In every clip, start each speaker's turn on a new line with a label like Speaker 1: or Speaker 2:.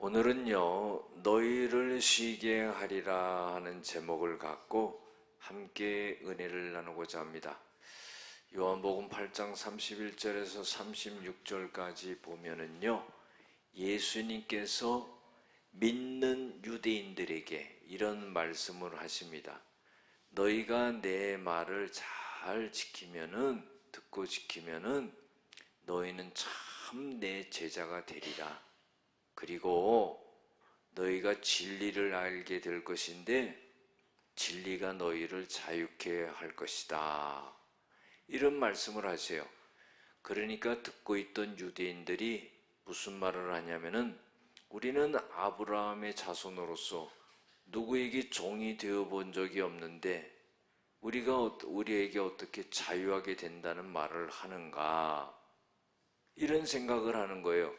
Speaker 1: 오늘은요, 너희를 쉬게 하리라 하는 제목을 갖고 함께 은혜를 나누고자 합니다. 요한복음 8장 31절에서 36절까지 보면은요, 예수님께서 믿는 유대인들에게 이런 말씀을 하십니다. 너희가 내 말을 잘 듣고 지키면은 너희는 참 내 제자가 되리라. 그리고 너희가 진리를 알게 될 것인데 진리가 너희를 자유케 할 것이다. 이런 말씀을 하세요. 그러니까 듣고 있던 유대인들이 무슨 말을 하냐면은 우리는 아브라함의 자손으로서 누구에게 종이 되어 본 적이 없는데 우리에게 어떻게 자유하게 된다는 말을 하는가? 이런 생각을 하는 거예요.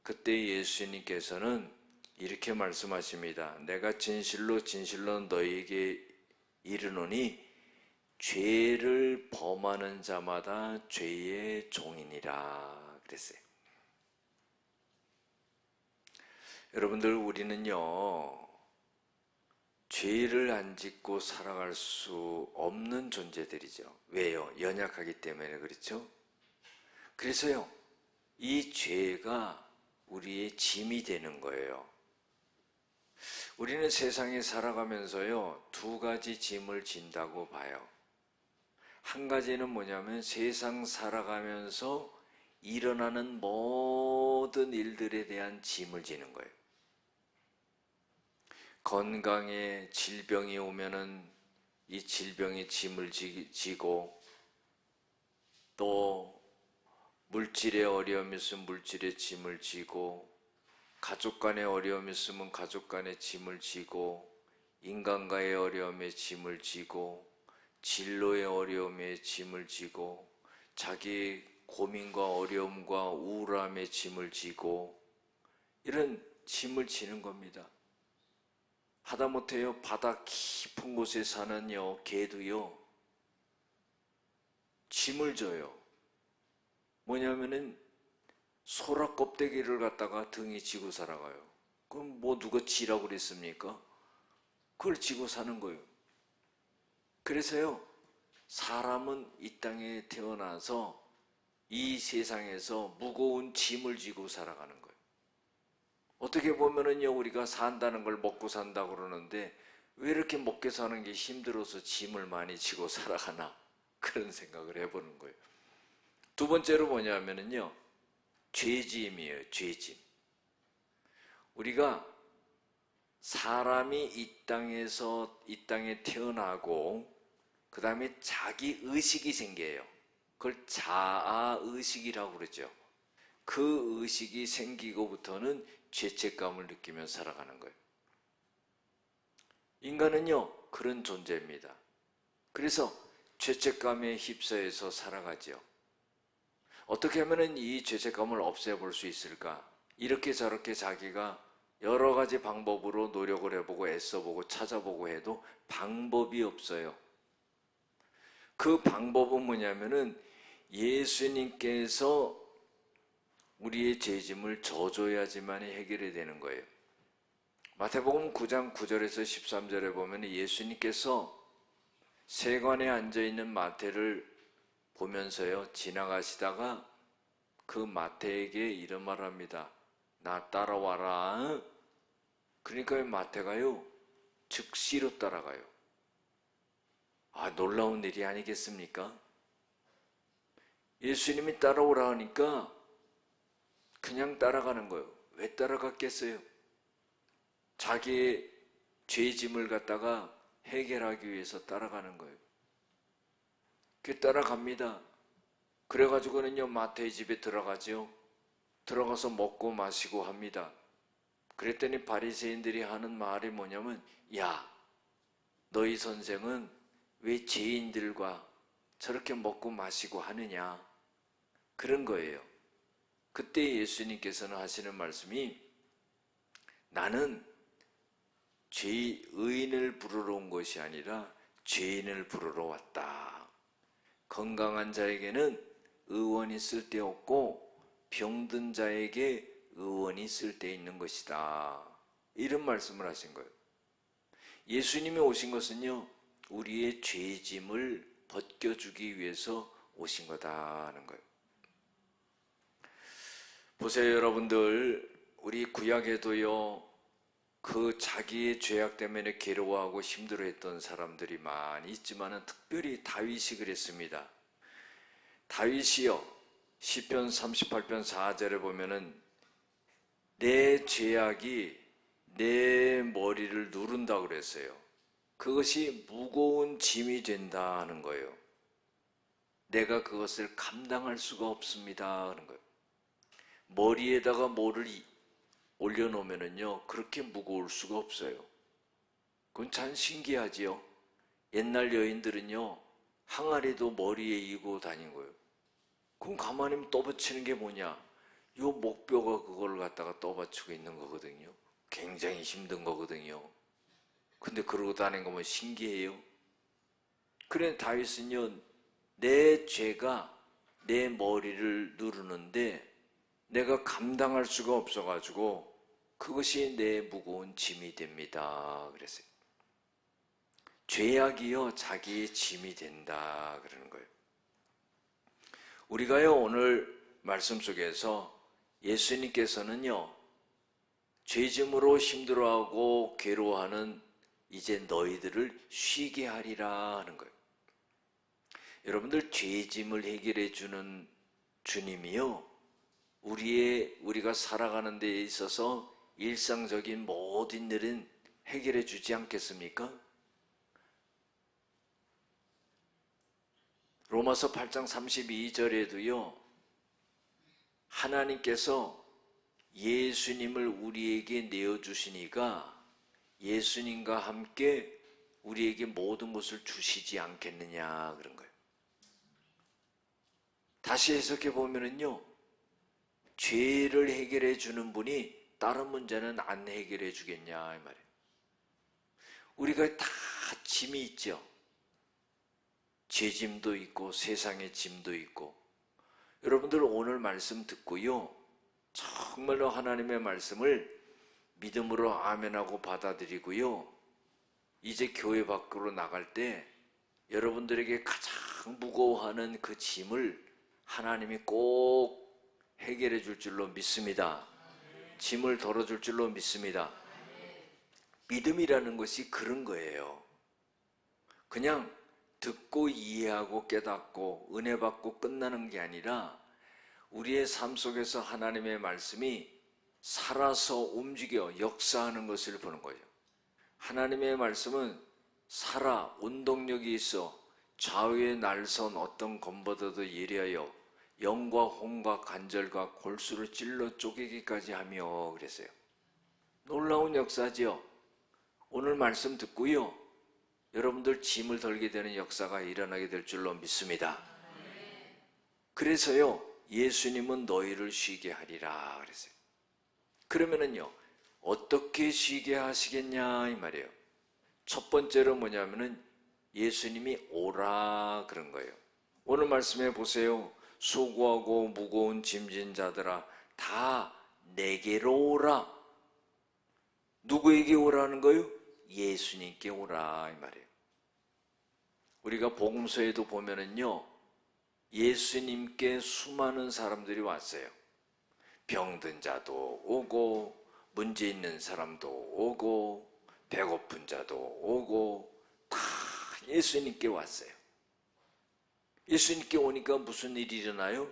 Speaker 1: 그때 예수님께서는 이렇게 말씀하십니다. 내가 진실로 너희에게 이르노니 죄를 범하는 자마다 죄의 종이니라 그랬어요. 여러분들, 우리는요, 죄를 안 짓고 살아갈 수 없는 존재들이죠. 왜요? 연약하기 때문에 그렇죠? 그래서요, 이 죄가 우리의 짐이 되는 거예요. 우리는 세상에 살아가면서요, 두 가지 짐을 진다고 봐요. 한 가지는 뭐냐면 세상 살아가면서 일어나는 모든 일들에 대한 짐을 지는 거예요. 건강에 질병이 오면은 이 질병의 짐을 지고, 또 물질의 어려움이 있으면 물질의 짐을 지고, 가족 간의 어려움이 있으면 가족 간의 짐을 지고, 인간과의 어려움에 짐을 지고, 진로의 어려움에 짐을 지고, 자기 고민과 어려움과 우울함에 짐을 지고, 이런 짐을 지는 겁니다. 하다못해요, 바다 깊은 곳에 사는 개도요, 짐을 져요. 뭐냐면은 소라 껍데기를 갖다가 등에 지고 살아가요. 그럼 뭐 누가 지라고 그랬습니까? 그걸 지고 사는 거예요. 그래서요, 사람은 이 땅에 태어나서 이 세상에서 무거운 짐을 지고 살아가는 거예요. 어떻게 보면은요, 우리가 산다는 걸 먹고 산다고 그러는데 왜 이렇게 먹고 사는 게 힘들어서 짐을 많이 지고 살아가나, 그런 생각을 해보는 거예요. 두 번째로 뭐냐면은요, 죄짐이에요. 죄짐. 우리가 사람이 이 땅에 태어나고 그 다음에 자기 의식이 생겨요. 그걸 자아의식이라고 그러죠. 그 의식이 생기고부터는 죄책감을 느끼며 살아가는 거예요. 인간은요, 그런 존재입니다. 그래서 죄책감에 휩싸여서 살아가죠. 어떻게 하면 이 죄책감을 없애볼 수 있을까? 이렇게 저렇게 자기가 여러 가지 방법으로 노력을 해보고 애써보고 찾아보고 해도 방법이 없어요. 그 방법은 뭐냐면은 예수님께서 우리의 죄짐을 져줘야지만 해결이 되는 거예요. 마태복음 9장 9절에서 13절에 보면 예수님께서 세관에 앉아있는 마태를 보면서요, 지나가시다가 그 마태에게 이런 말을 합니다. 나 따라와라. 그러니까 마태가요, 즉시로 따라가요. 아, 놀라운 일이 아니겠습니까? 예수님이 따라오라 하니까 그냥 따라가는 거예요. 왜 따라갔겠어요? 자기의 죄짐을 갖다가 해결하기 위해서 따라가는 거예요. 그 따라갑니다. 그래가지고는요, 마태의 집에 들어가죠. 들어가서 먹고 마시고 합니다. 그랬더니 바리새인들이 하는 말이 뭐냐면, 야, 너희 선생은 왜 죄인들과 저렇게 먹고 마시고 하느냐, 그런 거예요. 그때 예수님께서는 하시는 말씀이, 나는 의인을 부르러 온 것이 아니라 죄인을 부르러 왔다. 건강한 자에게는 의원이 쓸데없고 병든 자에게 의원이 쓸데있는 것이다. 이런 말씀을 하신 거예요. 예수님이 오신 것은요, 우리의 죄짐을 벗겨주기 위해서 오신 거다 하는 거예요. 보세요, 여러분들. 우리 구약에도요, 그 자기의 죄악 때문에 괴로워하고 힘들어했던 사람들이 많이 있지만 특별히 다윗이 그랬습니다. 다윗이요, 시편 38편 4절에 보면은 내 죄악이 내 머리를 누른다고 그랬어요. 그것이 무거운 짐이 된다 하는 거예요. 내가 그것을 감당할 수가 없습니다 하는 거예요. 머리에다가 뭐를 올려놓으면은요, 그렇게 무거울 수가 없어요. 그건 참 신기하지요. 옛날 여인들은요, 항아리도 머리에 이고 다닌 거예요. 그럼 가만히 떠받치는 게 뭐냐? 요 목뼈가 그걸 갖다가 떠받치고 있는 거거든요. 굉장히 힘든 거거든요. 근데 그러고 다니는 거면 신기해요. 그래, 다윗은요, 내 죄가 내 머리를 누르는데 내가 감당할 수가 없어가지고 그것이 내 무거운 짐이 됩니다 그랬어요. 죄악이요, 자기의 짐이 된다 그러는 거예요. 우리가요, 오늘 말씀 속에서 예수님께서는요, 죄짐으로 힘들어하고 괴로워하는 이제 너희들을 쉬게 하리라 하는 거예요. 여러분들, 죄짐을 해결해 주는 주님이요, 우리가 살아가는 데 있어서 일상적인 모든 일은 해결해 주지 않겠습니까? 로마서 8장 32절에도요, 하나님께서 예수님을 우리에게 내어주시니까 예수님과 함께 우리에게 모든 것을 주시지 않겠느냐 그런 거예요. 다시 해석해 보면은요, 죄를 해결해 주는 분이 다른 문제는 안 해결해 주겠냐 이 말이에요. 우리가 다 짐이 있죠. 죄짐도 있고 세상의 짐도 있고. 여러분들 오늘 말씀 듣고요, 정말로 하나님의 말씀을 믿음으로 아멘하고 받아들이고요, 이제 교회 밖으로 나갈 때 여러분들에게 가장 무거워하는 그 짐을 하나님이 꼭 해결해 줄 줄로 믿습니다. 짐을 덜어줄 줄로 믿습니다. 믿음이라는 것이 그런 거예요. 그냥 듣고 이해하고 깨닫고 은혜 받고 끝나는 게 아니라 우리의 삶 속에서 하나님의 말씀이 살아서 움직여 역사하는 것을 보는 거예요. 하나님의 말씀은 살아 운동력이 있어 좌우에 날선 어떤 검보다도 예리하여 영과 혼과 관절과 골수를 찔러 쪼개기까지 하며 그랬어요. 놀라운 역사지요. 오늘 말씀 듣고요, 여러분들 짐을 덜게 되는 역사가 일어나게 될 줄로 믿습니다. 그래서요, 예수님은 너희를 쉬게 하리라 그랬어요. 그러면은요, 어떻게 쉬게 하시겠냐 이 말이에요. 첫 번째로 뭐냐면은 예수님이 오라 그런 거예요. 오늘 말씀해 보세요. 수고하고 무거운 짐진 자들아 다 내게로 오라. 누구에게 오라는 거예요? 예수님께 오라 이 말이에요. 우리가 복음서에도 보면은요, 예수님께 수많은 사람들이 왔어요. 병든 자도 오고 문제 있는 사람도 오고 배고픈 자도 오고 다 예수님께 왔어요. 예수님께 오니까 무슨 일이 일어나요?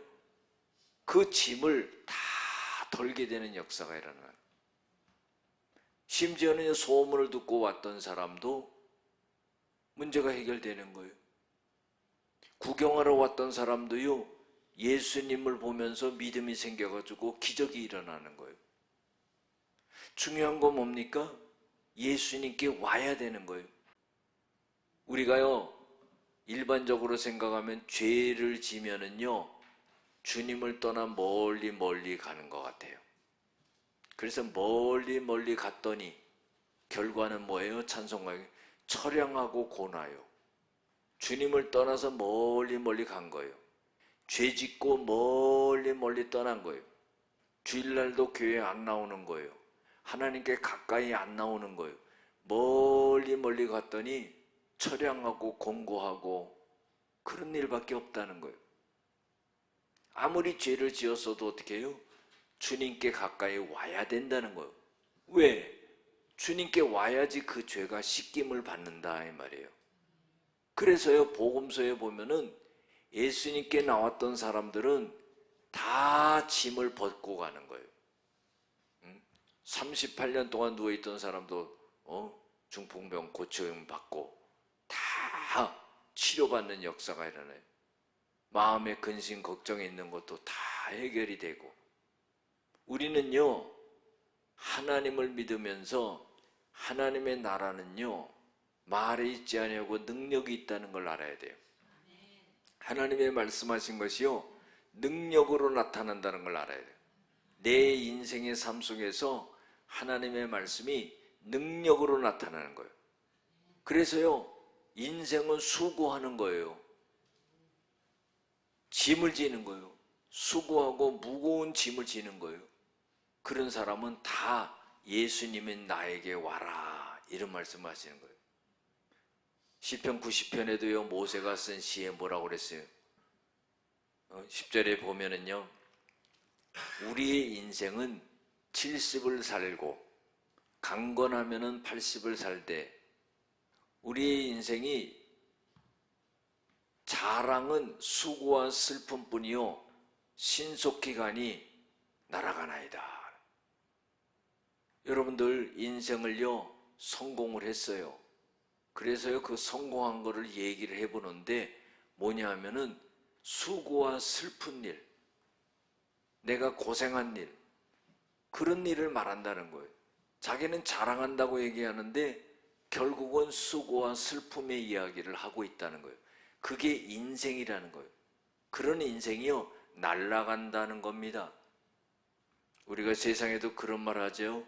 Speaker 1: 그 짐을 다 덜게 되는 역사가 일어나요. 심지어는 소문을 듣고 왔던 사람도 문제가 해결되는 거예요. 구경하러 왔던 사람도요, 예수님을 보면서 믿음이 생겨가지고 기적이 일어나는 거예요. 중요한 건 뭡니까? 예수님께 와야 되는 거예요. 우리가요, 일반적으로 생각하면 죄를 지면은요, 주님을 떠나 멀리 멀리 가는 것 같아요. 그래서 멀리 멀리 갔더니 결과는 뭐예요? 찬송가에 처량하고 고나요. 주님을 떠나서 멀리 멀리 간 거예요. 죄 짓고 멀리 멀리 떠난 거예요. 주일날도 교회 안 나오는 거예요. 하나님께 가까이 안 나오는 거예요. 멀리 멀리 갔더니 철양하고 공고하고 그런 일밖에 없다는 거예요. 아무리 죄를 지었어도 어떻게 해요? 주님께 가까이 와야 된다는 거예요. 왜? 주님께 와야지 그 죄가 씻김을 받는다 이 말이에요. 그래서요, 복음서에 보면은 예수님께 나왔던 사람들은 다 짐을 벗고 가는 거예요. 38년 동안 누워있던 사람도 중풍병 고침 받고 다 치료받는 역사가 일어나요. 마음의 근심 걱정이 있는 것도 다 해결이 되고, 우리는요 하나님을 믿으면서 하나님의 나라는요 말에 있지 아니하고 능력이 있다는 걸 알아야 돼요. 하나님의 말씀하신 것이요 능력으로 나타난다는 걸 알아야 돼요. 내 인생의 삶 속에서 하나님의 말씀이 능력으로 나타나는 거예요. 그래서요 인생은 수고하는 거예요. 짐을 지는 거예요. 수고하고 무거운 짐을 지는 거예요. 그런 사람은 다 예수님이 나에게 와라 이런 말씀을 하시는 거예요. 시편 90편에도요 모세가 쓴 시에 뭐라고 그랬어요? 10절에 보면은요, 우리의 인생은 70을 살고 강건하면은 80을 살되, 우리의 인생이 자랑은 수고와 슬픔뿐이요 신속히 가니 날아가나이다. 여러분들 인생을요 성공을 했어요. 그래서요 그 성공한 거를 얘기를 해보는데 뭐냐 하면은 수고와 슬픈 일, 내가 고생한 일, 그런 일을 말한다는 거예요. 자기는 자랑한다고 얘기하는데 결국은 수고와 슬픔의 이야기를 하고 있다는 거예요. 그게 인생이라는 거예요. 그런 인생이요 날아간다는 겁니다. 우리가 세상에도 그런 말 하죠.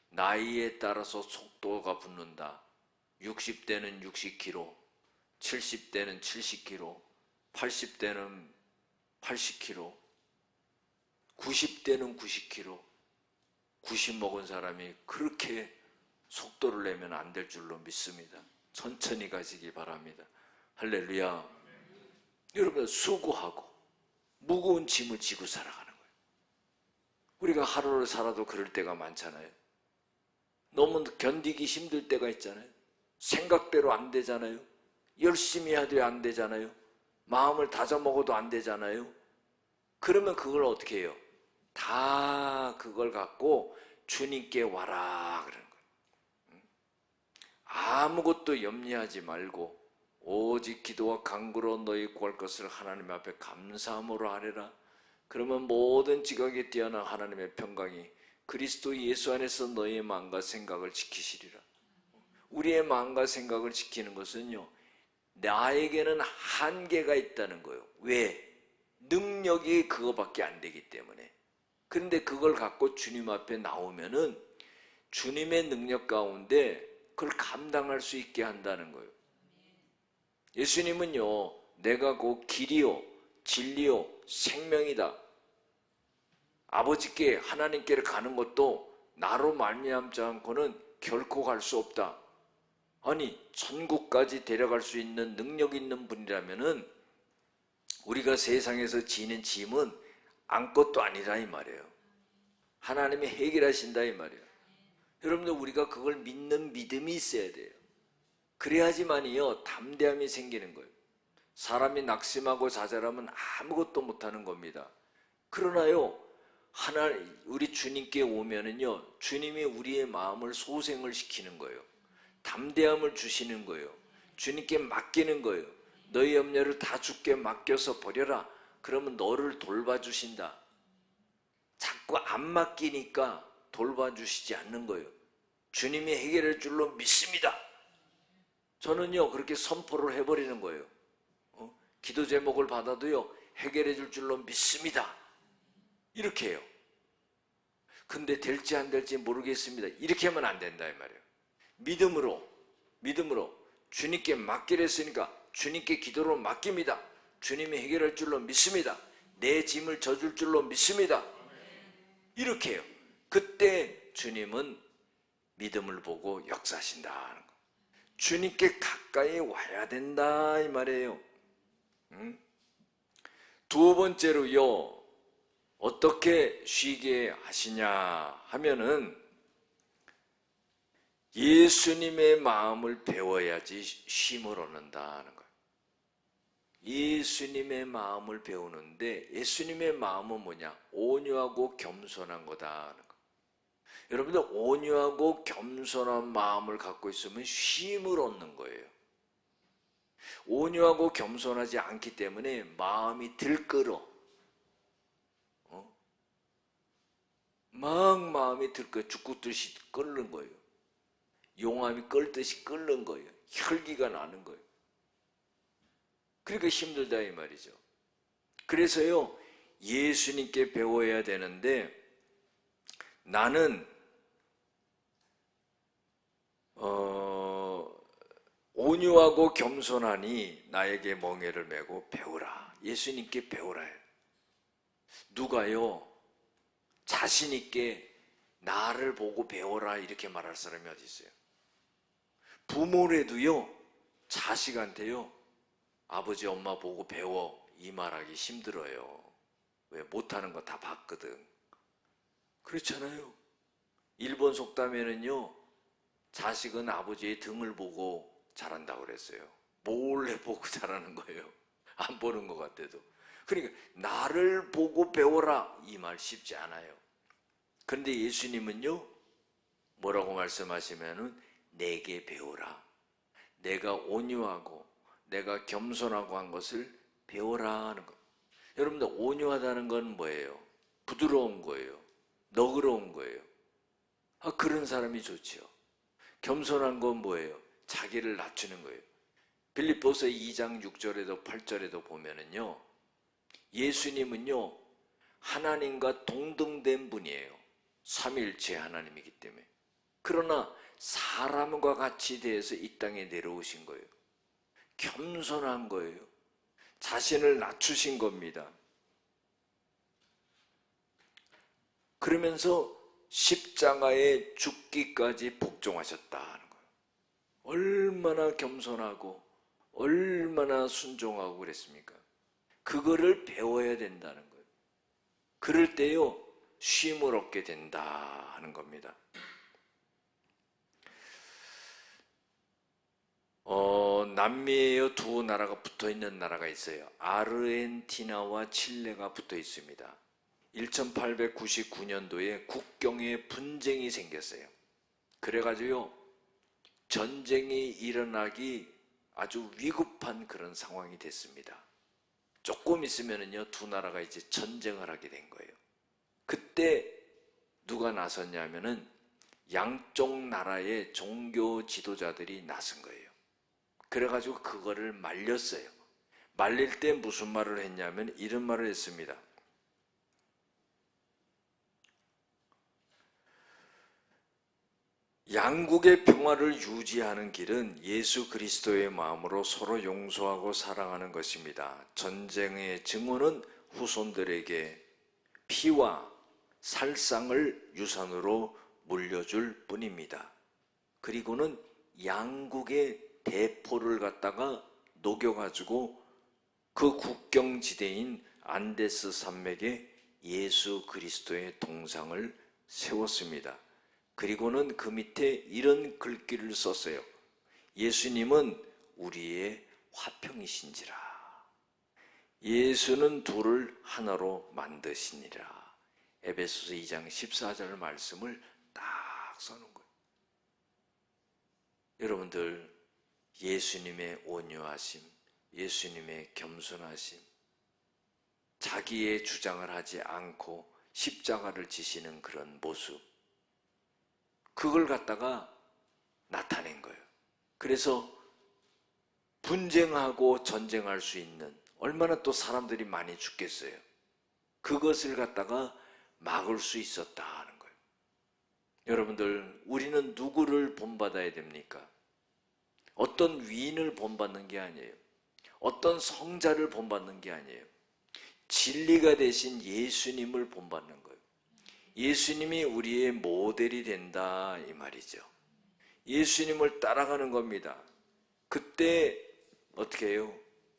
Speaker 1: 나이에 따라서 속도가 붙는다. 60대는 60km, 70대는 70km, 80대는 80km, 90대는 90km. 90 먹은 사람이 그렇게 속도를 내면 안 될 줄로 믿습니다. 천천히 가시기 바랍니다. 할렐루야. 여러분 수고하고 무거운 짐을 지고 살아가는 거예요. 우리가 하루를 살아도 그럴 때가 많잖아요. 너무 견디기 힘들 때가 있잖아요. 생각대로 안 되잖아요. 열심히 해도 안 되잖아요. 마음을 다져먹어도 안 되잖아요. 그러면 그걸 어떻게 해요? 다 그걸 갖고 주님께 와라 그러는 거예요. 아무것도 염려하지 말고 오직 기도와 간구로 너희 구할 것을 하나님 앞에 감사함으로 하리라. 그러면 모든 지각에 뛰어난 하나님의 평강이 그리스도 예수 안에서 너희의 마음과 생각을 지키시리라. 우리의 마음과 생각을 지키는 것은요 나에게는 한계가 있다는 거예요. 왜? 능력이 그거밖에 안 되기 때문에. 그런데 그걸 갖고 주님 앞에 나오면은 주님의 능력 가운데 그걸 감당할 수 있게 한다는 거예요. 예수님은요 내가 곧 길이요 진리요 생명이다. 아버지께 하나님께를 가는 것도 나로 말미암지 않고는 결코 갈 수 없다. 아니 천국까지 데려갈 수 있는 능력 있는 분이라면은 우리가 세상에서 지는 짐은 아무것도 아니라 이 말이에요. 하나님이 해결하신다 이 말이에요. 여러분들 우리가 그걸 믿는 믿음이 있어야 돼요. 그래야지만이요 담대함이 생기는 거예요. 사람이 낙심하고 좌절하면 아무것도 못하는 겁니다. 그러나요 우리 주님께 오면은요 주님이 우리의 마음을 소생을 시키는 거예요. 담대함을 주시는 거예요. 주님께 맡기는 거예요. 너희 염려를 다 주께 맡겨서 버려라. 그러면 너를 돌봐주신다. 자꾸 안 맡기니까 돌봐주시지 않는 거예요. 주님이 해결할 줄로 믿습니다. 저는요 그렇게 선포를 해버리는 거예요. 기도 제목을 받아도요 해결해 줄 줄로 믿습니다. 이렇게 해요. 근데 될지 안 될지 모르겠습니다. 이렇게 하면 안 된다 이 말이에요. 믿음으로 주님께 맡기려 했으니까 주님께 기도로 맡깁니다. 주님이 해결할 줄로 믿습니다. 내 짐을 져줄 줄로 믿습니다. 이렇게 해요. 그때 주님은 믿음을 보고 역사하신다 하는 거. 주님께 가까이 와야 된다 이 말이에요. 두 번째로요, 어떻게 쉬게 하시냐 하면은 예수님의 마음을 배워야지 쉼을 얻는다는 거예요. 예수님의 마음을 배우는데 예수님의 마음은 뭐냐? 온유하고 겸손한 거다. 여러분들 온유하고 겸손한 마음을 갖고 있으면 쉼을 얻는 거예요. 온유하고 겸손하지 않기 때문에 마음이 들끓어. 막 마음이 들끓어 죽듯이 끓는 거예요. 용암이 끓듯이 끓는 거예요. 혈기가 나는 거예요. 그러니까 힘들다 이 말이죠. 그래서요, 예수님께 배워야 되는데 나는 온유하고 겸손하니 나에게 멍에를 메고 배우라. 예수님께 배우라. 누가요, 자신 있게 나를 보고 배워라 이렇게 말할 사람이 어디 있어요? 부모래도요, 자식한테요, 아버지 엄마 보고 배워 이 말하기 힘들어요. 왜? 못하는 거 다 봤거든. 그렇잖아요. 일본 속담에는요, 자식은 아버지의 등을 보고 자란다고 그랬어요. 몰래 보고 자라는 거예요. 안 보는 것 같아도. 그러니까 나를 보고 배워라 이 말 쉽지 않아요. 그런데 예수님은요, 뭐라고 말씀하시면은 내게 배워라. 내가 온유하고 내가 겸손하고 한 것을 배워라 하는 거. 여러분들 온유하다는 건 뭐예요? 부드러운 거예요. 너그러운 거예요. 그런 사람이 좋지요. 겸손한 건 뭐예요? 자기를 낮추는 거예요. 빌립보서 2장 6절에도 8절에도 보면은요, 예수님은요, 하나님과 동등된 분이에요. 삼위일체 하나님이기 때문에. 그러나 사람과 같이 대해서 이 땅에 내려오신 거예요. 겸손한 거예요. 자신을 낮추신 겁니다. 그러면서 십자가에 죽기까지 복종하셨다 하는 거예요. 얼마나 겸손하고 얼마나 순종하고 그랬습니까? 그거를 배워야 된다는 거예요. 그럴 때요, 쉼을 얻게 된다 하는 겁니다. 남미에요, 두 나라가 붙어 있는 나라가 있어요. 아르헨티나와 칠레가 붙어 있습니다. 1899년도에 국경에 분쟁이 생겼어요. 그래가지고요, 전쟁이 일어나기 아주 위급한 그런 상황이 됐습니다. 조금 있으면은요, 두 나라가 이제 전쟁을 하게 된 거예요. 그때 누가 나섰냐면은 양쪽 나라의 종교 지도자들이 나선 거예요. 그래가지고 그거를 말렸어요. 말릴 때 무슨 말을 했냐면 이런 말을 했습니다. 양국의 평화를 유지하는 길은 예수 그리스도의 마음으로 서로 용서하고 사랑하는 것입니다. 전쟁의 증오는 후손들에게 피와 살상을 유산으로 물려줄 뿐입니다. 그리고는 양국의 대포를 갖다가 녹여가지고 그 국경지대인 안데스 산맥에 예수 그리스도의 동상을 세웠습니다. 그리고는 그 밑에 이런 글귀를 썼어요. 예수님은 우리의 화평이신지라. 예수는 둘을 하나로 만드시니라. 에베소서 2장 14절 말씀을 딱 써놓은 거예요. 여러분들, 예수님의 온유하심, 예수님의 겸손하심, 자기의 주장을 하지 않고 십자가를 지시는 그런 모습, 그걸 갖다가 나타낸 거예요. 그래서 분쟁하고 전쟁할 수 있는, 얼마나 또 사람들이 많이 죽겠어요. 그것을 갖다가 막을 수 있었다 하는 거예요. 여러분들, 우리는 누구를 본받아야 됩니까? 어떤 위인을 본받는 게 아니에요. 어떤 성자를 본받는 게 아니에요. 진리가 되신 예수님을 본받는 거예요. 예수님이 우리의 모델이 된다 이 말이죠. 예수님을 따라가는 겁니다. 그때 어떻게 해요?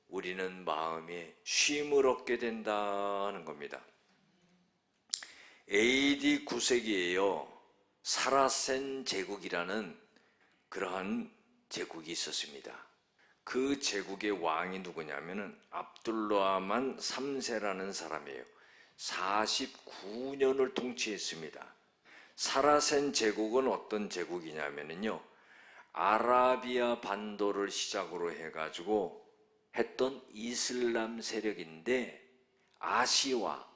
Speaker 1: 우리는 마음에 쉼을 얻게 된다는 겁니다. AD 9세기에요. 사라센 제국이라는 그러한 제국이 있었습니다. 그 제국의 왕이 누구냐면은 압둘라만 3세라는 사람이에요. 49년을 통치했습니다. 사라센 제국은 어떤 제국이냐면요, 아라비아 반도를 시작으로 해가지고 했던 이슬람 세력인데 아시아,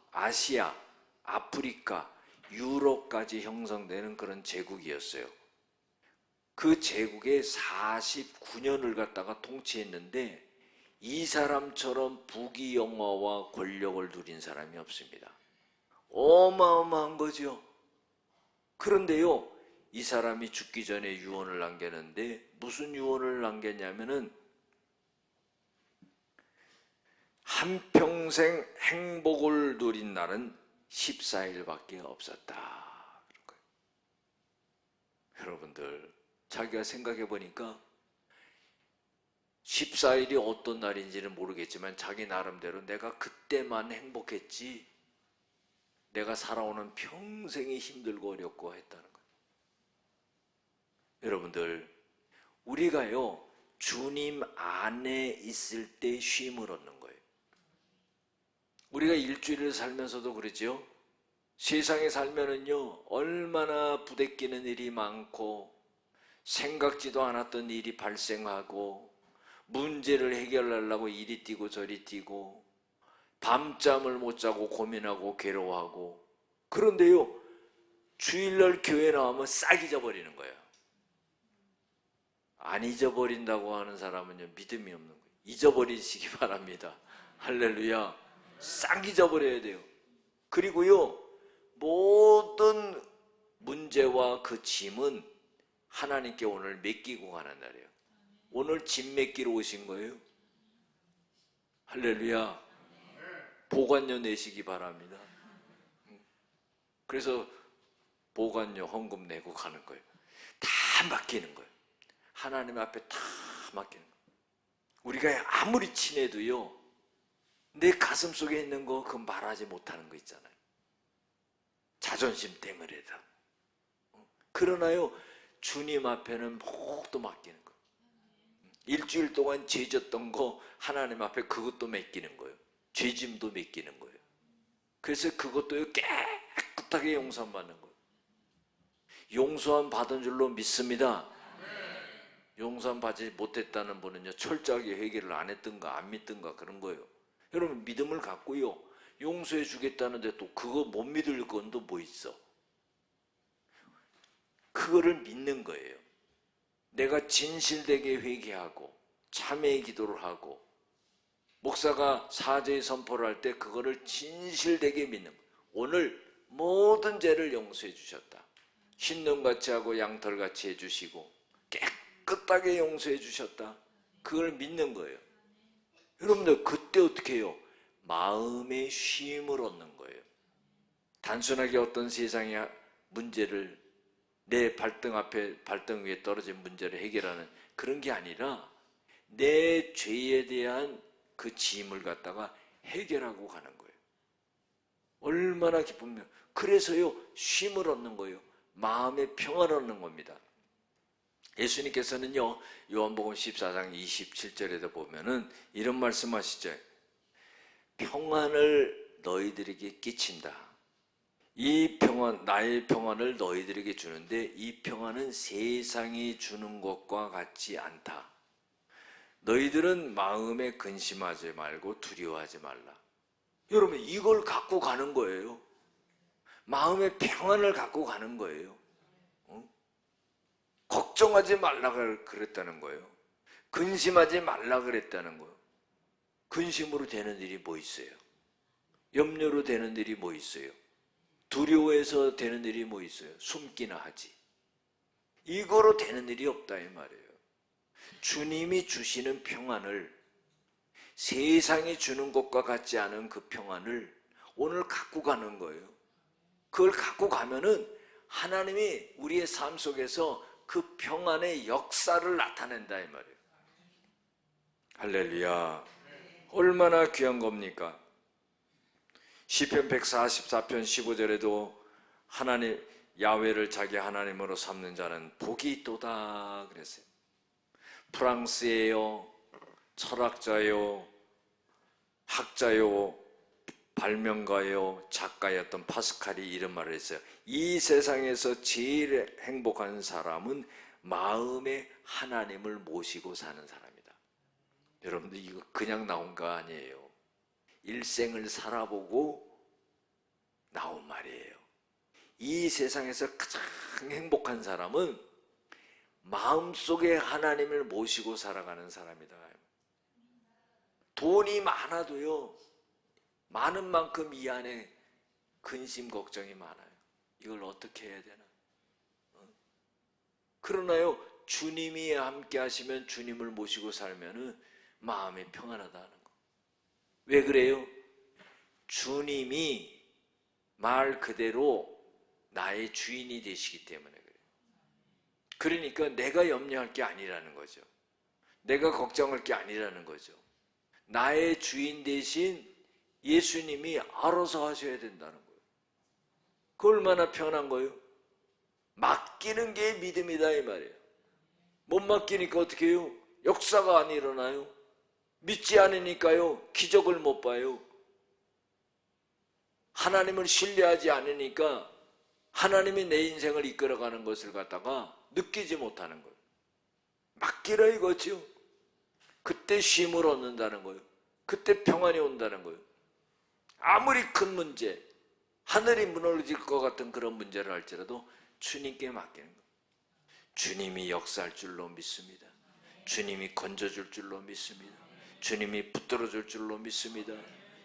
Speaker 1: 아프리카, 유럽까지 형성되는 그런 제국이었어요. 그 제국에 49년을 갖다가 통치했는데 이 사람처럼 부귀영화와 권력을 누린 사람이 없습니다. 어마어마한 거죠. 그런데요, 이 사람이 죽기 전에 유언을 남겼는데 무슨 유언을 남겼냐면은 한평생 행복을 누린 날은 14일밖에 없었다. 여러분들, 자기가 생각해 보니까 14일이 어떤 날인지는 모르겠지만 자기 나름대로 내가 그때만 행복했지 내가 살아오는 평생이 힘들고 어렵고 했다는 거예요. 여러분들, 우리가요 주님 안에 있을 때 쉼을 얻는 거예요. 우리가 일주일을 살면서도 그러죠. 세상에 살면은요 얼마나 부대끼는 일이 많고 생각지도 않았던 일이 발생하고 문제를 해결하려고 이리 뛰고 저리 뛰고 밤잠을 못 자고 고민하고 괴로워하고, 그런데요 주일날 교회 나오면 싹 잊어버리는 거예요. 안 잊어버린다고 하는 사람은요 믿음이 없는 거예요. 잊어버리시기 바랍니다. 할렐루야. 싹 잊어버려야 돼요. 그리고요 모든 문제와 그 짐은 하나님께 오늘 맡기고 가는 날이에요. 오늘 짐 맡기러 오신 거예요. 할렐루야. 보관료 내시기 바랍니다. 그래서 보관료 헌금 내고 가는 거예요. 다 맡기는 거예요. 하나님 앞에 다 맡기는 거예요. 우리가 아무리 친해도요 내 가슴 속에 있는 거 그거 말하지 못하는 거 있잖아요. 자존심 때문에도. 그러나요 주님 앞에는 모두 맡기는 거예요. 일주일 동안 죄졌던 거 하나님 앞에 그것도 맡기는 거예요. 죄짐도 맡기는 거예요. 그래서 그것도 깨끗하게 용서받는 거예요. 용서함 받은 줄로 믿습니다. 용서함 받지 못했다는 분은요 철저하게 회개를 안 했던가 안 믿던가 그런 거예요. 여러분, 믿음을 갖고요 용서해 주겠다는데 또 그거 못 믿을 건 또 뭐 있어? 그거를 믿는 거예요. 내가 진실되게 회개하고 참회의 기도를 하고 목사가 사죄의 선포를 할 때 그거를 진실되게 믿는 거예요. 오늘 모든 죄를 용서해 주셨다. 흰눈같이 하고 양털같이 해주시고 깨끗하게 용서해 주셨다. 그걸 믿는 거예요. 여러분들, 그때 어떻게 해요? 마음의 쉼을 얻는 거예요. 단순하게 어떤 세상의 문제를 내 발등 위에 떨어진 문제를 해결하는 그런 게 아니라 내 죄에 대한 그 짐을 갖다가 해결하고 가는 거예요. 얼마나 기쁘면. 그래서요 쉼을 얻는 거예요. 마음의 평안을 얻는 겁니다. 예수님께서는요 요한복음 14장 27절에도 보면은 이런 말씀하시죠. 평안을 너희들에게 끼친다. 이 평안, 나의 평안을 너희들에게 주는데 이 평안은 세상이 주는 것과 같지 않다. 너희들은 마음에 근심하지 말고 두려워하지 말라. 여러분, 이걸 갖고 가는 거예요. 마음의 평안을 갖고 가는 거예요. 걱정하지 말라 그랬다는 거예요. 근심하지 말라 그랬다는 거예요. 근심으로 되는 일이 뭐 있어요? 염려로 되는 일이 뭐 있어요? 두려워해서 되는 일이 뭐 있어요? 숨기나 하지. 이거로 되는 일이 없다 이 말이에요. 주님이 주시는 평안을, 세상이 주는 것과 같지 않은 그 평안을 오늘 갖고 가는 거예요. 그걸 갖고 가면은 하나님이 우리의 삶 속에서 그 평안의 역사를 나타낸다 이 말이에요. 할렐루야. 얼마나 귀한 겁니까? 시편 144편 15절에도 하나님 야훼를 자기 하나님으로 삼는 자는 복이 있도다 그랬어요. 프랑스예요, 철학자요, 학자요, 발명가요, 작가였던 파스칼이 이런 말을 했어요. 이 세상에서 제일 행복한 사람은 마음에 하나님을 모시고 사는 사람이다. 여러분들 이거 그냥 나온 거 아니에요. 일생을 살아보고 나온 말이에요. 이 세상에서 가장 행복한 사람은 마음속에 하나님을 모시고 살아가는 사람이다. 돈이 많아도요, 많은 만큼 이 안에 근심 걱정이 많아요. 이걸 어떻게 해야 되나? 그러나요, 주님이 함께 하시면, 주님을 모시고 살면은 마음이 평안하다는 거. 왜 그래요? 주님이 말 그대로 나의 주인이 되시기 때문에 그래요. 그러니까 내가 염려할 게 아니라는 거죠. 내가 걱정할 게 아니라는 거죠. 나의 주인 대신 예수님이 알아서 하셔야 된다는 거예요. 그 얼마나 편한 거예요? 맡기는 게 믿음이다 이 말이에요. 못 맡기니까 어떻게 해요? 역사가 안 일어나요. 믿지 않으니까요, 기적을 못 봐요. 하나님을 신뢰하지 않으니까 하나님이 내 인생을 이끌어가는 것을 갖다가 느끼지 못하는 거예요. 맡기라 이거죠. 그때 쉼을 얻는다는 거예요. 그때 평안이 온다는 거예요. 아무리 큰 문제, 하늘이 무너질 것 같은 그런 문제를 할지라도 주님께 맡기는 거예요. 주님이 역사할 줄로 믿습니다. 주님이 건져줄 줄로 믿습니다. 주님이 붙들어줄 줄로 믿습니다.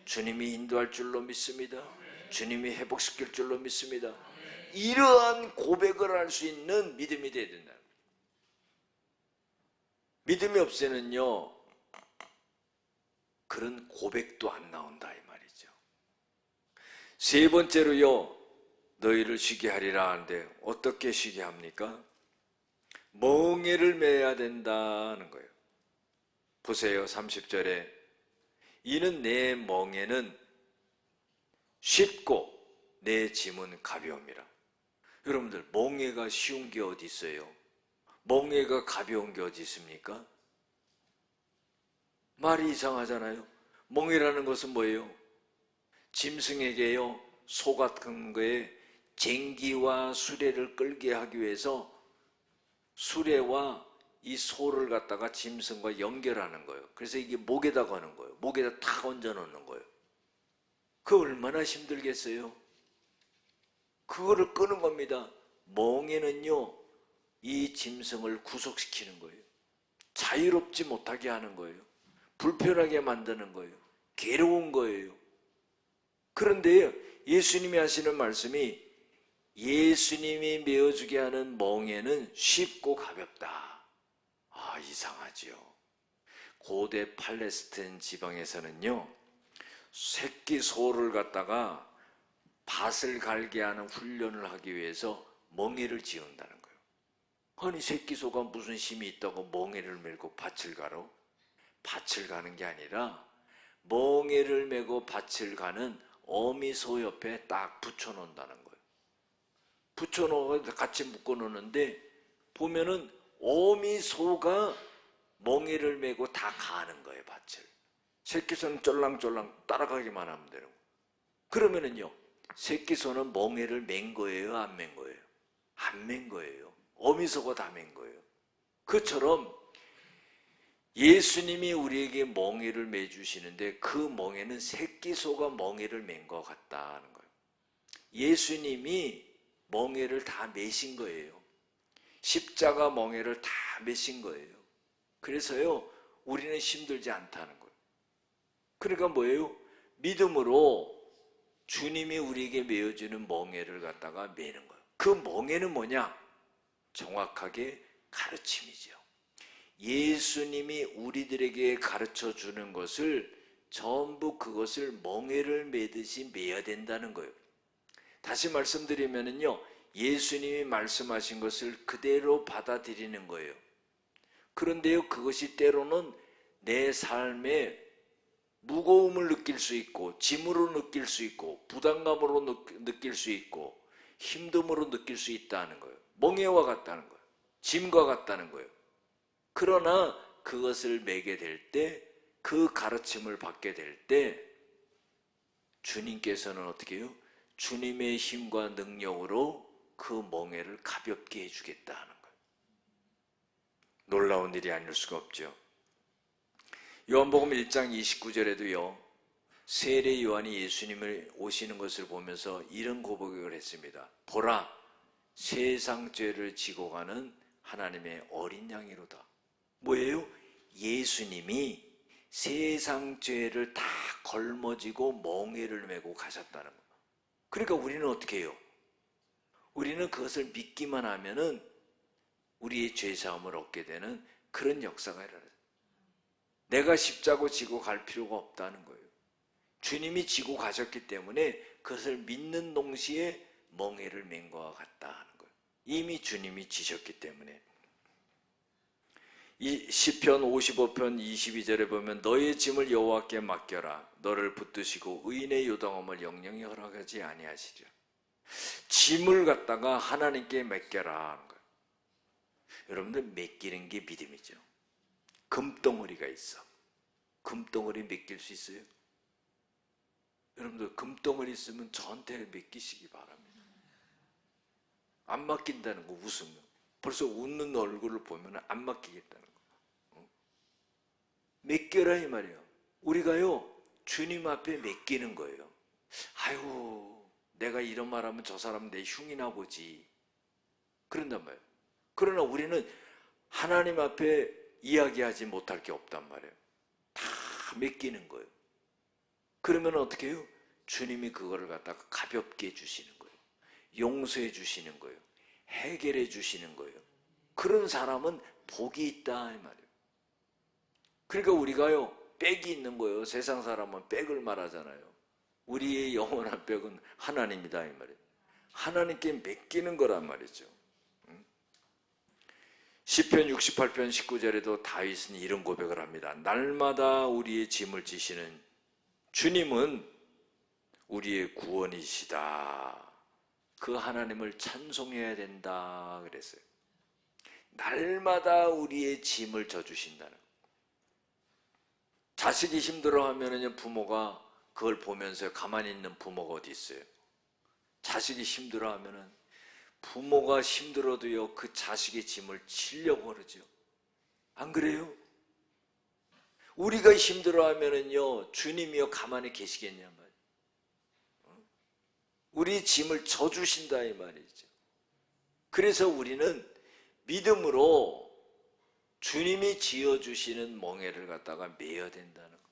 Speaker 1: 주님이 인도할 줄로 믿습니다. 주님이 회복시킬 줄로 믿습니다. 이러한 고백을 할 수 있는 믿음이 되어야 된다. 믿음이 없으면요, 그런 고백도 안 나온다 이 말이죠. 세 번째로요, 너희를 쉬게 하리라 하는데 어떻게 쉬게 합니까? 멍에를 매야 된다는 거예요. 보세요, 30절에 이는 내 멍에는 쉽고 내 짐은 가벼움이라. 여러분들, 멍에가 쉬운 게 어디 있어요? 멍에가 가벼운 게 어디 있습니까? 말이 이상하잖아요. 멍에라는 것은 뭐예요? 짐승에게요, 소 같은 거에 쟁기와 수레를 끌게 하기 위해서 수레와 이 소를 갖다가 짐승과 연결하는 거예요. 그래서 이게 목에다 거는 거예요. 목에다 탁 얹어 놓는 거예요. 그 얼마나 힘들겠어요? 그거를 끄는 겁니다. 멍에는요, 이 짐승을 구속시키는 거예요. 자유롭지 못하게 하는 거예요. 불편하게 만드는 거예요. 괴로운 거예요. 그런데 예수님이 하시는 말씀이 예수님이 메어주게 하는 멍에는 쉽고 가볍다. 아, 이상하지요. 고대 팔레스타인 지방에서는요, 새끼 소를 갖다가 밭을 갈게 하는 훈련을 하기 위해서 멍에를 지은다는 거예요. 아니, 새끼 소가 무슨 힘이 있다고 멍에를 메고 밭을 가러? 밭을 가는 게 아니라 멍에를 메고 밭을 가는 어미소 옆에 딱 붙여놓는다는 거예요. 붙여놓고 같이 묶어놓는데 보면은 어미소가 멍에를 메고 다 가는 거예요, 밭을. 새끼소는 쫄랑쫄랑 따라가기만 하면 되는 거예요. 그러면은요, 새끼소는 멍에를 맨 거예요, 안 맨 거예요? 안 맨 거예요. 어미소가 다 맨 거예요. 그처럼 예수님이 우리에게 멍에를 매주시는데 그 멍에는 새끼소가 멍에를 맨 것 같다는 거예요. 예수님이 멍에를 다 매신 거예요. 십자가 멍에를 다 매신 거예요. 그래서요, 우리는 힘들지 않다는 거예요. 그러니까 뭐예요? 믿음으로 주님이 우리에게 메어주는 멍에를 갖다가 매는 거예요. 그 멍에는 뭐냐? 정확하게 가르침이죠. 예수님이 우리들에게 가르쳐 주는 것을 전부 그것을 멍에를 매듯이 매야 된다는 거예요. 다시 말씀드리면은요, 예수님이 말씀하신 것을 그대로 받아들이는 거예요. 그런데요, 그것이 때로는 내 삶에 무거움을 느낄 수 있고, 짐으로 느낄 수 있고, 부담감으로 느낄 수 있고, 힘듦으로 느낄 수 있다는 거예요. 멍에와 같다는 거예요. 짐과 같다는 거예요. 그러나 그것을 매게 될 때, 그 가르침을 받게 될 때 주님께서는 어떻게 해요? 주님의 힘과 능력으로 그 멍에를 가볍게 해주겠다는 거예요. 놀라운 일이 아닐 수가 없죠. 요한복음 1장 29절에도요, 세례 요한이 예수님을 오시는 것을 보면서 이런 고백을 했습니다. 보라, 세상 죄를 지고 가는 하나님의 어린 양이로다. 뭐예요? 예수님이 세상 죄를 다 걸머지고 멍에를 메고 가셨다는 거예요. 그러니까 우리는 어떻게 해요? 우리는 그것을 믿기만 하면은 우리의 죄사함을 얻게 되는 그런 역사가 일어나요. 내가 십자가 지고 갈 필요가 없다는 거예요. 주님이 지고 가셨기 때문에 그것을 믿는 동시에 멍에를 맨 것과 같다 하는 거예요. 이미 주님이 지셨기 때문에. 이 시편 55편 22절에 보면 너의 짐을 여호와께 맡겨라. 너를 붙드시고 의인의 요동함을 영영히 허락하지 아니하시리라. 짐을 갖다가 하나님께 맡겨라 하는 거예요. 여러분들, 맡기는 게 믿음이죠. 금덩어리가 있어. 금덩어리 맡길 수 있어요? 여러분들, 금덩어리 있으면 저한테 맡기시기 바랍니다. 안 맡긴다는 거 웃으면. 벌써 웃는 얼굴을 보면 안 맡기겠다는 거. 맡겨라 이 말이에요. 우리가요, 주님 앞에 맡기는 거예요. 아유, 내가 이런 말하면 저 사람 내 흉이나 보지. 그런단 말이에요. 그러나 우리는 하나님 앞에 이야기하지 못할 게 없단 말이에요. 다 맡기는 거예요. 그러면 어떻게 해요? 주님이 그거를 갖다가 가볍게 해주시는 거예요. 용서해 주시는 거예요. 해결해 주시는 거예요. 그런 사람은 복이 있다 이 말이에요. 그러니까 우리가요, 빽이 있는 거예요. 세상 사람은 빽을 말하잖아요. 우리의 영원한 빽은 하나님이다 이 말이에요. 하나님께 맡기는 거란 말이죠. 시편 68편 19절에도 다윗은 이런 고백을 합니다. 날마다 우리의 짐을 지시는 주님은 우리의 구원이시다. 그 하나님을 찬송해야 된다 그랬어요. 날마다 우리의 짐을 져주신다는 거예요. 자식이 힘들어하면 부모가 그걸 보면서 가만히 있는 부모가 어디 있어요? 자식이 힘들어하면 부모가 힘들어도요, 그 자식의 짐을 지려고 그러죠. 안 그래요? 우리가 힘들어하면은요, 주님이요 가만히 계시겠냐 말이에요. 우리 짐을 져주신다 이 말이죠. 그래서 우리는 믿음으로 주님이 지어주시는 멍에를 갖다가 메어야 된다는 거예요.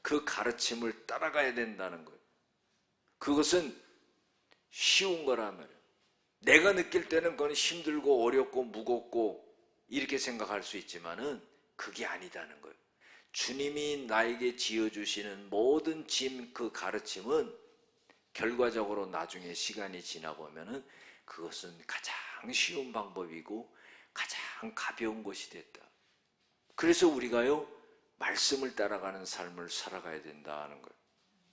Speaker 1: 그 가르침을 따라가야 된다는 거예요. 그것은 쉬운 거란 말이에요. 내가 느낄 때는 그건 힘들고 어렵고 무겁고 이렇게 생각할 수 있지만은 그게 아니다는 거예요. 주님이 나에게 지어주시는 모든 짐, 그 가르침은 결과적으로 나중에 시간이 지나보면은 그것은 가장 쉬운 방법이고 가장 가벼운 것이 됐다. 그래서 우리가요, 말씀을 따라가는 삶을 살아가야 된다는 거예요.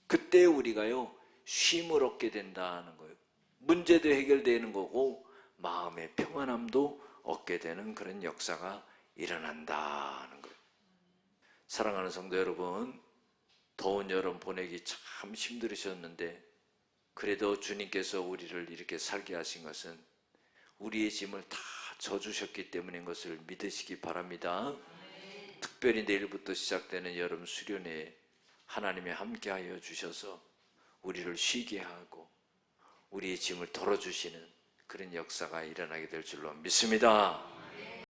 Speaker 1: 그때 우리가요, 쉼을 얻게 된다는 거예요. 문제도 해결되는 거고 마음의 평안함도 얻게 되는 그런 역사가 일어난다는 거예요. 사랑하는 성도 여러분, 더운 여름 보내기 참 힘들으셨는데 그래도 주님께서 우리를 이렇게 살게 하신 것은 우리의 짐을 다 져주셨기 때문인 것을 믿으시기 바랍니다. 특별히 내일부터 시작되는 여름 수련회에 하나님이 함께하여 주셔서 우리를 쉬게 하고 우리의 짐을 덜어주시는 그런 역사가 일어나게 될 줄로 믿습니다.